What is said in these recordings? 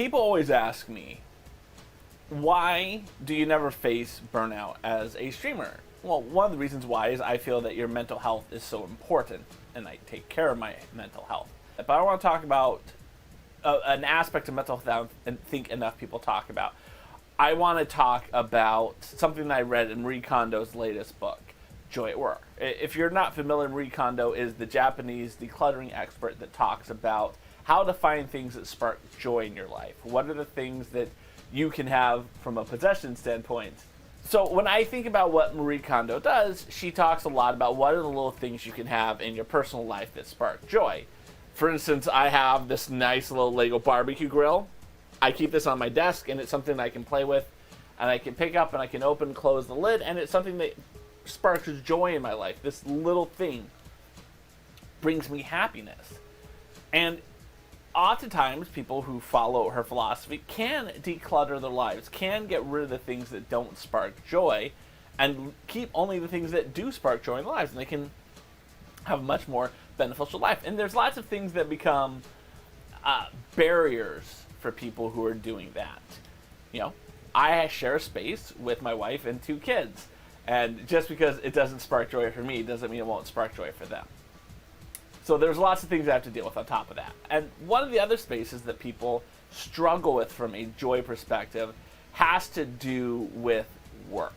People always ask me, why do you never face burnout as a streamer? Well, one of the reasons why is I feel that your mental health is so important, and I take care of my mental health. But I want to talk about an aspect of mental health I think enough people talk about. I want to talk about something that I read in Marie Kondo's latest book, Joy at Work. If you're not familiar, Marie Kondo is the Japanese decluttering expert that talks about how to find things that spark joy in your life. What are the things that you can have from a possession standpoint? So when I think about what Marie Kondo does, she talks a lot about what are the little things you can have in your personal life that spark joy. For instance, I have this nice little Lego barbecue grill. I keep this on my desk, and it's something that I can play with, and I can pick up, and I can open and close the lid, and it's something that sparks joy in my life. This little thing brings me happiness. And oftentimes, people who follow her philosophy can declutter their lives, can get rid of the things that don't spark joy, and keep only the things that do spark joy in their lives, and they can have a much more beneficial life. And there's lots of things that become barriers for people who are doing that. You know, I share a space with my wife and 2 kids, and just because it doesn't spark joy for me doesn't mean it won't spark joy for them. So there's lots of things I have to deal with on top of that. And one of the other spaces that people struggle with from a joy perspective has to do with work.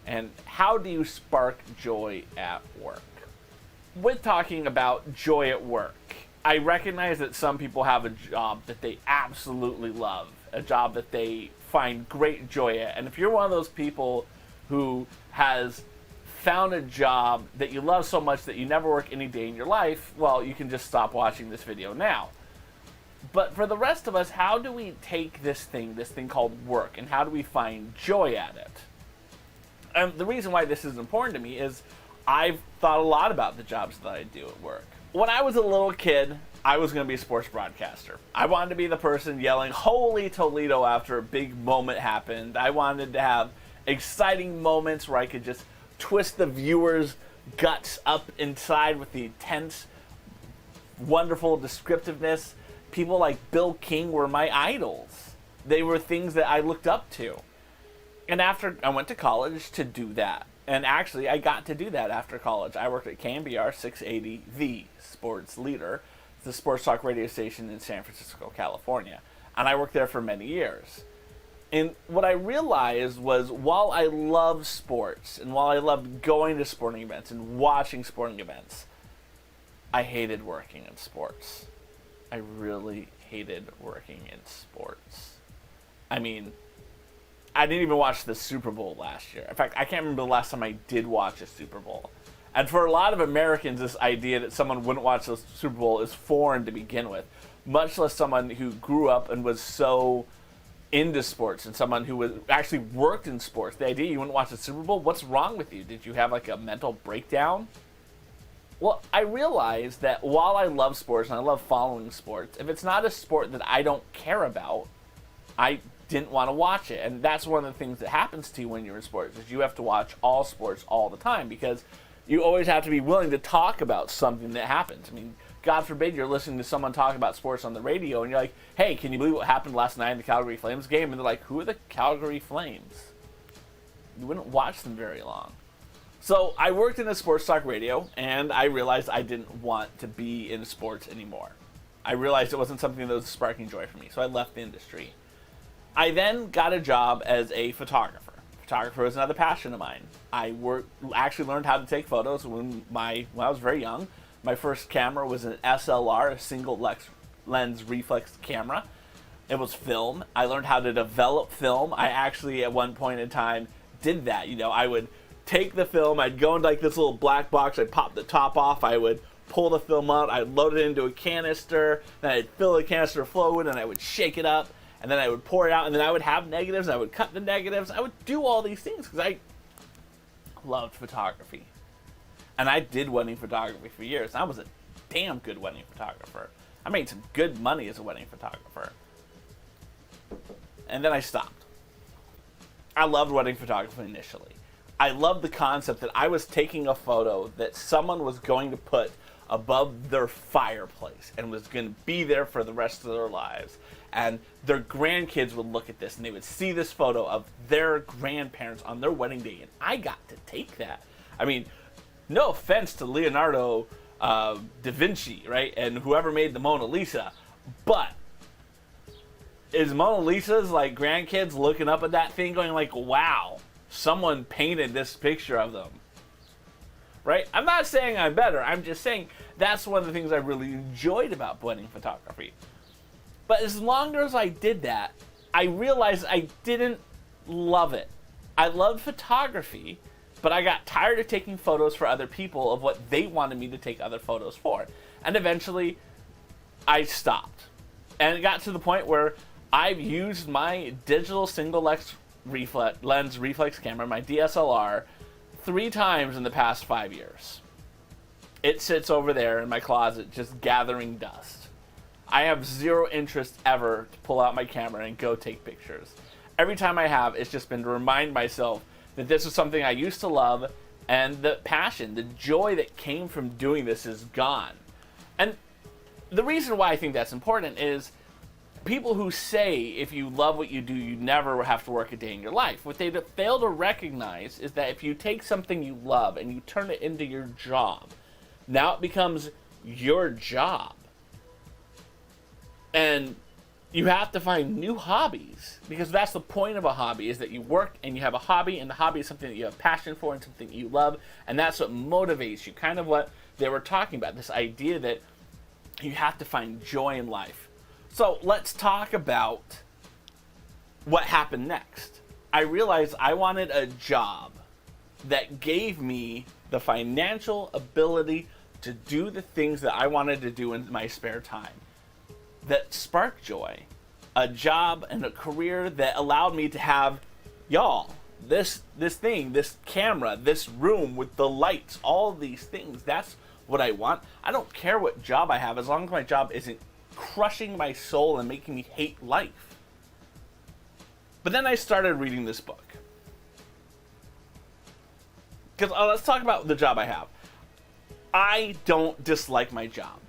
And how do you spark joy at work? With talking about joy at work, I recognize that some people have a job that they absolutely love, a job that they find great joy at. And if you're one of those people who has found a job that you love so much that you never work any day in your life, well, you can just stop watching this video now. But for the rest of us, how do we take this thing called work, and how do we find joy at it? And the reason why this is important to me is I've thought a lot about the jobs that I do at work. When I was a little kid, I was going to be a sports broadcaster. I wanted to be the person yelling, "Holy Toledo," after a big moment happened. I wanted to have exciting moments where I could just twist the viewers' guts up inside with the intense, wonderful descriptiveness. People like Bill King were my idols. They were things that I looked up to. And after I went to college to do that, and actually I got to do that after college. I worked at KMBR 680, the sports leader. It's a sports talk radio station in San Francisco, California. And I worked there for many years. And what I realized was, while I loved sports, and while I loved going to sporting events and watching sporting events, I hated working in sports. I really hated working in sports. I mean, I didn't even watch the Super Bowl last year. In fact, I can't remember the last time I did watch a Super Bowl. And for a lot of Americans, this idea that someone wouldn't watch the Super Bowl is foreign to begin with, much less someone who grew up and was so into sports, and someone who was actually worked in sports. The idea you wouldn't watch the Super Bowl, what's wrong with you? Did you have like a mental breakdown? Well, I realized that while I love sports and I love following sports, if it's not a sport that I don't care about, I didn't want to watch it. And that's one of the things that happens to you when you're in sports, is you have to watch all sports all the time, because you always have to be willing to talk about something that happens. I mean, God forbid you're listening to someone talk about sports on the radio and you're like, "Hey, can you believe what happened last night in the Calgary Flames game?" And they're like, "Who are the Calgary Flames?" You wouldn't watch them very long. So I worked in a sports talk radio, and I realized I didn't want to be in sports anymore. I realized it wasn't something that was sparking joy for me, so I left the industry. I then got a job as a photographer. Photographer was another passion of mine. I actually learned how to take photos when I was very young. My first camera was an SLR, a single lens reflex camera. It was film. I learned how to develop film. I actually, at one point in time, did that. You know, I would take the film, I'd go into like this little black box, I'd pop the top off, I would pull the film out, I'd load it into a canister, then I'd fill the canister full of fluid, and I would shake it up, and then I would pour it out, and then I would have negatives, and I would cut the negatives. I would do all these things because I loved photography. And I did wedding photography for years. I was a damn good wedding photographer. I made some good money as a wedding photographer. And then I stopped. I loved wedding photography initially. I loved the concept that I was taking a photo that someone was going to put above their fireplace and was going to be there for the rest of their lives. And their grandkids would look at this and they would see this photo of their grandparents on their wedding day. And I got to take that. I mean, no offense to Leonardo da Vinci, right? And whoever made the Mona Lisa. But is Mona Lisa's like grandkids looking up at that thing going like, wow, someone painted this picture of them? Right? I'm not saying I'm better. I'm just saying that's one of the things I really enjoyed about wedding photography. But as long as I did that, I realized I didn't love it. I loved photography, but I got tired of taking photos for other people of what they wanted me to take other photos for. And eventually, I stopped. And it got to the point where I've used my digital single lens reflex camera, my DSLR, 3 times in the past 5 years. It sits over there in my closet just gathering dust. I have zero interest ever to pull out my camera and go take pictures. Every time I have, it's just been to remind myself that this is something I used to love, and the passion, the joy that came from doing this is gone. And the reason why I think that's important is people who say if you love what you do, you never have to work a day in your life. What they fail to recognize is that if you take something you love and you turn it into your job, now it becomes your job. And you have to find new hobbies, because that's the point of a hobby, is that you work and you have a hobby, and the hobby is something that you have passion for and something you love, and that's what motivates you. Kind of what they were talking about, this idea that you have to find joy in life. So let's talk about what happened next. I realized I wanted a job that gave me the financial ability to do the things that I wanted to do in my spare time, that sparked joy. A job and a career that allowed me to have, y'all, this thing, this camera, this room with the lights, all these things. That's what I want. I don't care what job I have, as long as my job isn't crushing my soul and making me hate life. But then I started reading this book. Because let's talk about the job I have. I don't dislike my job,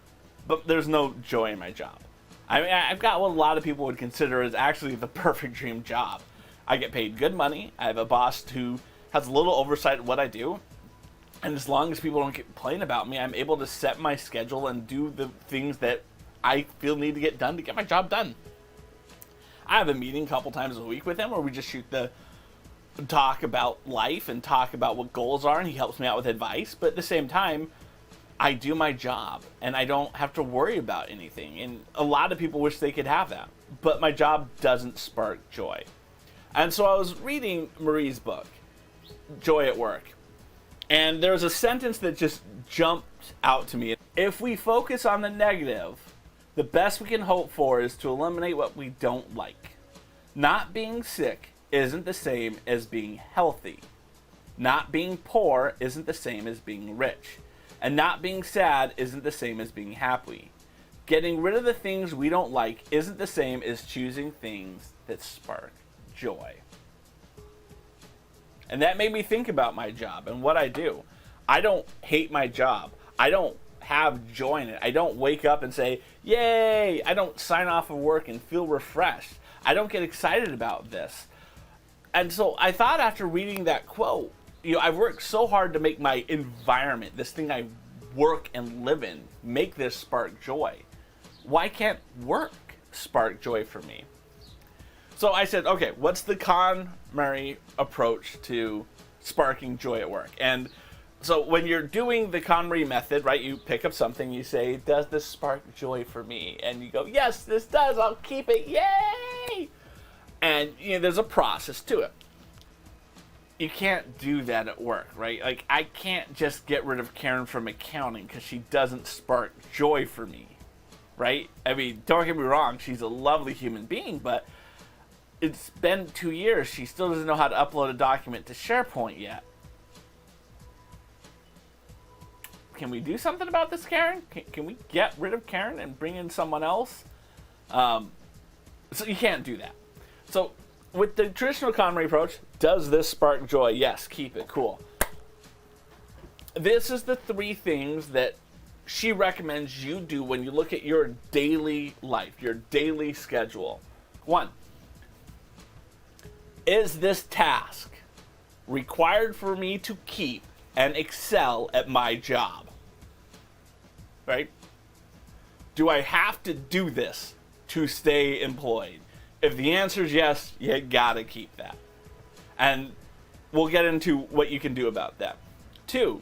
but there's no joy in my job. I mean, I've got what a lot of people would consider as actually the perfect dream job. I get paid good money. I have a boss who has a little oversight of what I do. And as long as people don't complain about me, I'm able to set my schedule and do the things that I feel need to get done to get my job done. I have a meeting a couple times a week with him where we just talk about life and talk about what goals are, and he helps me out with advice. But at the same time, I do my job and I don't have to worry about anything. And a lot of people wish they could have that, but my job doesn't spark joy. And so I was reading Marie's book, Joy at Work. And there's a sentence that just jumped out to me. If we focus on the negative, the best we can hope for is to eliminate what we don't like. Not being sick isn't the same as being healthy. Not being poor isn't the same as being rich. And not being sad isn't the same as being happy. Getting rid of the things we don't like isn't the same as choosing things that spark joy. And that made me think about my job and what I do. I don't hate my job. I don't have joy in it. I don't wake up and say, yay! I don't sign off of work and feel refreshed. I don't get excited about this. And so I thought, after reading that quote, I've worked so hard to make my environment, this thing I work and live in, make this spark joy. Why can't work spark joy for me? So I said, okay, what's the KonMari approach to sparking joy at work? And so when you're doing the KonMari method, right, you pick up something, you say, does this spark joy for me? And you go, yes, this does, I'll keep it, yay! And there's a process to it. You can't do that at work, right? Like, I can't just get rid of Karen from accounting because she doesn't spark joy for me, right? I mean, don't get me wrong, she's a lovely human being, but it's been 2 years. She still doesn't know how to upload a document to SharePoint yet. Can we do something about this, Karen? Can we get rid of Karen and bring in someone else? So you can't do that. So with the traditional KonMari approach, does this spark joy? Yes, keep it, cool. This is the 3 things that she recommends you do when you look at your daily life, your daily schedule. 1, is this task required for me to keep and excel at my job? Right? Do I have to do this to stay employed? If the answer is yes, you gotta keep that. And we'll get into what you can do about that. 2,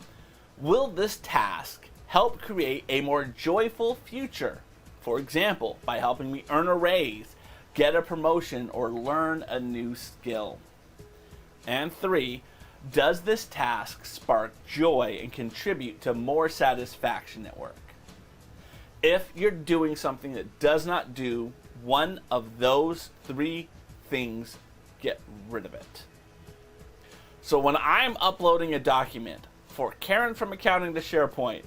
will this task help create a more joyful future? For example, by helping me earn a raise, get a promotion, or learn a new skill. And 3, does this task spark joy and contribute to more satisfaction at work? If you're doing something that does not do one of those 3 things, get rid of it. So when I'm uploading a document for Karen from Accounting to SharePoint,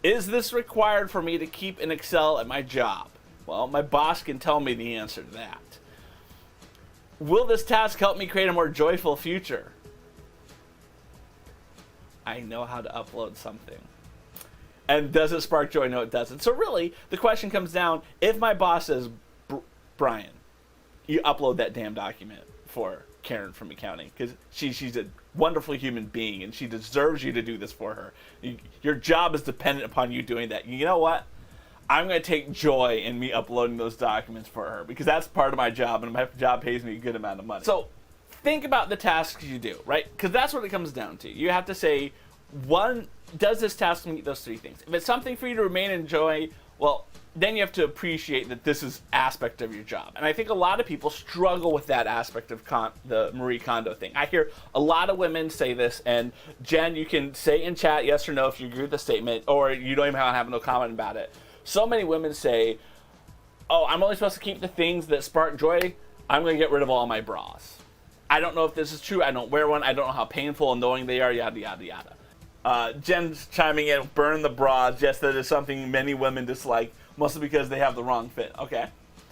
is this required for me to keep and excel at my job? Well, my boss can tell me the answer to that. Will this task help me create a more joyful future? I know how to upload something. And does it spark joy? No, it doesn't. So really, the question comes down, if my boss says, Brian, you upload that damn document for Karen from Accounting, because she's a wonderful human being and she deserves you to do this for her. Your job is dependent upon you doing that. You know what? I'm going to take joy in me uploading those documents for her, because that's part of my job, and my job pays me a good amount of money. So think about the tasks you do, right? Because that's what it comes down to. You have to say, 1, does this task meet those 3 things? If it's something for you to remain and enjoy, well, then you have to appreciate that this is aspect of your job. And I think a lot of people struggle with that aspect of the Marie Kondo thing. I hear a lot of women say this, and Jen, you can say in chat yes or no if you agree with the statement, or you don't even have no comment about it. So many women say, oh, I'm only supposed to keep the things that spark joy. I'm going to get rid of all my bras. I don't know if this is true. I don't wear one. I don't know how painful and annoying they are, yada, yada, yada. Jen's chiming in, burn the bras. Yes, that is something many women dislike, mostly because they have the wrong fit. Okay.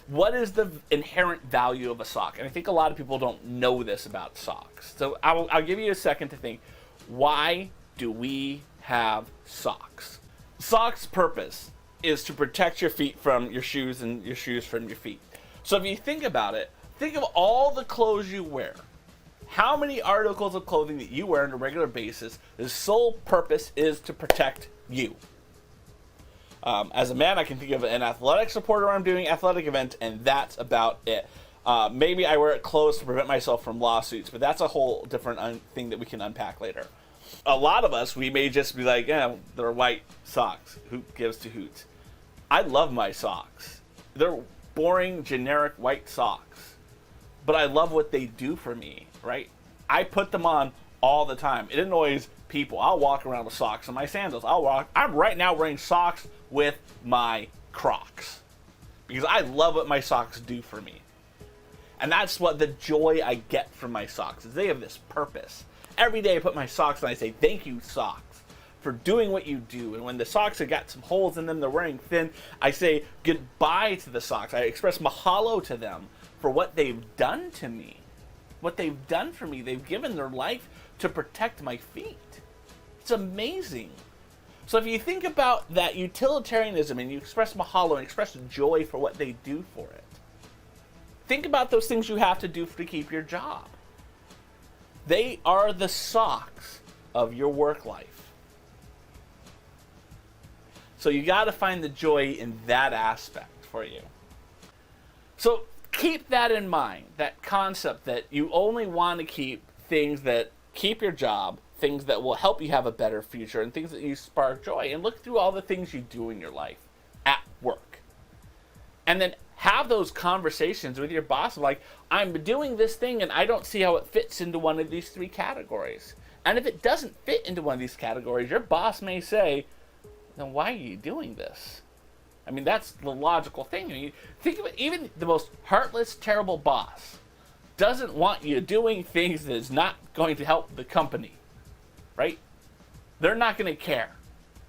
What is the inherent value of a sock? And I think a lot of people don't know this about socks. So I'll give you a second to think. Why do we have socks? Socks' purpose is to protect your feet from your shoes and your shoes from your feet. So if you think about it, think of all the clothes you wear. How many articles of clothing that you wear on a regular basis, the sole purpose is to protect you? As a man, I can think of an athletic supporter when I'm doing athletic events, and that's about it. Maybe I wear it close to prevent myself from lawsuits, but that's a whole different thing that we can unpack later. A lot of us, we may just be like, yeah, they're white socks. Who gives two hoots? I love my socks. They're boring, generic white socks. But I love what they do for me, right? I put them on all the time. It annoys people. I'll walk around with socks and my sandals. I'm right now wearing socks with my Crocs, because I love what my socks do for me. And that's what the joy I get from my socks is. They have this purpose. Every day I put my socks on, I say, thank you, socks, for doing what you do. And when the socks have got some holes in them, they're wearing thin, I say goodbye to the socks. I express mahalo to them for what they've done to me. What they've done for me. They've given their life to protect my feet. It's amazing. So if you think about that utilitarianism and you express mahalo and express joy for what they do for it, think about those things you have to do to keep your job. They are the socks of your work life. So you got to find the joy in that aspect for you. So keep that in mind, that concept that you only want to keep things that keep your job, things that will help you have a better future, and things that you spark joy. And look through all the things you do in your life at work. And then have those conversations with your boss like, I'm doing this thing and I don't see how it fits into one of these 3 categories. And if it doesn't fit into one of these categories, your boss may say, then why are you doing this? I mean, that's the logical thing. I mean, think of it, even the most heartless, terrible boss doesn't want you doing things that is not going to help the company, right? They're not going to care.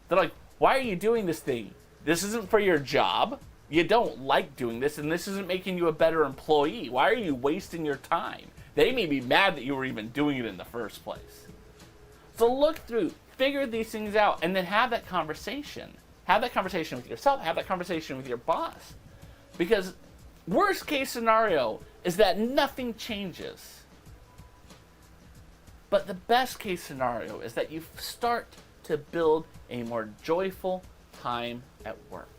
They're like, why are you doing this thing? This isn't for your job. You don't like doing this, and this isn't making you a better employee. Why are you wasting your time? They may be mad that you were even doing it in the first place. So look through, figure these things out, and then have that conversation. Have that conversation with yourself. Have that conversation with your boss. Because worst case scenario is that nothing changes. But the best case scenario is that you start to build a more joyful time at work.